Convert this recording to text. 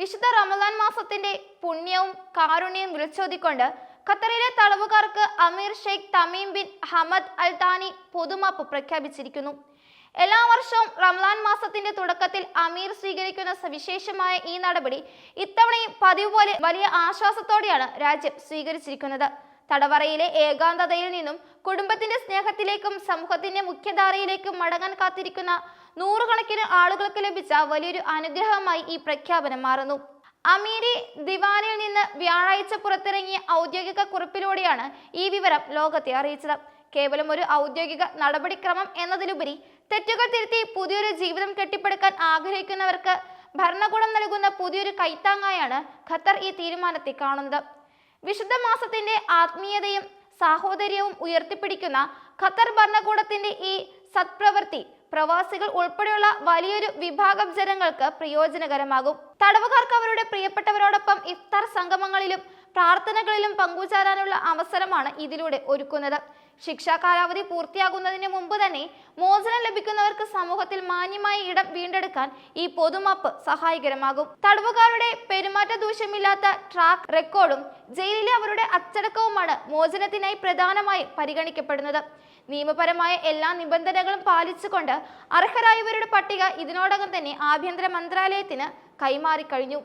വിശുദ്ധ റമദാൻ മാസത്തിന്റെ പുണ്യവും കാരുണ്യവും വിളിച്ചോതിക്കൊണ്ട് ഖത്തറിലെ തടവുകാർക്ക് അമീർ Sheikh Tamim bin Hamad Al താനി പൊതുമാപ്പ് പ്രഖ്യാപിച്ചിരിക്കുന്നു. എല്ലാ വർഷവും റമദാൻ മാസത്തിന്റെ തുടക്കത്തിൽ അമീർ സ്വീകരിക്കുന്ന സവിശേഷമായ ഈ നടപടി ഇത്തവണയും പതിവ് പോലെ വലിയ ആശ്വാസത്തോടെയാണ് രാജ്യം സ്വീകരിച്ചിരിക്കുന്നത്. തടവറയിലെ ഏകാന്തതയിൽ നിന്നും കുടുംബത്തിന്റെ സ്നേഹത്തിലേക്കും സമൂഹത്തിന്റെ മുഖ്യധാരയിലേക്കും മടങ്ങാൻ കാത്തിരിക്കുന്ന നൂറുകണക്കിന് ആളുകൾക്ക് ലഭിച്ച വലിയൊരു അനുഗ്രഹമായി ഈ പ്രഖ്യാപനം മാറുന്നു. അമീരി ദിവാനിൽ നിന്ന് വ്യാഴാഴ്ച പുറത്തിറങ്ങിയ ഔദ്യോഗിക കുറിപ്പിലൂടെയാണ് ഈ വിവരം ലോകത്തെ അറിയിച്ചത്. കേവലം ഒരു ഔദ്യോഗിക നടപടിക്രമം എന്നതിലുപരി തെറ്റുകൾ തിരുത്തി പുതിയൊരു ജീവിതം കെട്ടിപ്പടുക്കാൻ ആഗ്രഹിക്കുന്നവർക്ക് ഭരണകൂടം നൽകുന്ന പുതിയൊരു കൈത്താങ്ങായാണ് ഖത്തർ ഈ തീരുമാനത്തെ കാണുന്നത്. വിശുദ്ധ മാസത്തിന്റെ ആത്മീയതയും സാഹോദര്യവും ഉയർത്തിപ്പിടിക്കുന്ന ഖത്തർ ഭരണകൂടത്തിന്റെ ഈ സത്പ്രവൃത്തി പ്രവാസികൾ ഉൾപ്പെടെയുള്ള വലിയൊരു വിഭാഗം ജനങ്ങൾക്ക് പ്രയോജനകരമാകും. തടവുകാർക്ക് അവരുടെ പ്രിയപ്പെട്ടവരോടൊപ്പം ഇഫ്താർ സംഗമങ്ങളിലും പ്രാർത്ഥനകളിലും പങ്കുചേരാനുള്ള അവസരമാണ് ഇതിലൂടെ ഒരുക്കുന്നത്. ശിക്ഷാ കാലാവധി പൂർത്തിയാകുന്നതിന് മുമ്പ് തന്നെ മോചനം ലഭിക്കുന്നവർക്ക് സമൂഹത്തിൽ മാന്യമായ ഇടം വീണ്ടെടുക്കാൻ ഈ പൊതുമാപ്പ് സഹായകരമാകും. തടവുകാരുടെ പെരുമാറ്റ ദൂഷ്യമില്ലാത്ത ട്രാക്ക് റെക്കോർഡും ജയിലിലെ അവരുടെ അച്ചടക്കവുമാണ് മോചനത്തിനായി പ്രധാനമായും പരിഗണിക്കപ്പെടുന്നത്. നിയമപരമായ എല്ലാ നിബന്ധനകളും പാലിച്ചുകൊണ്ട് അർഹരായവരുടെ പട്ടിക ഇതിനോടകം തന്നെ ആഭ്യന്തര മന്ത്രാലയത്തിന് കൈമാറിക്കഴിഞ്ഞു.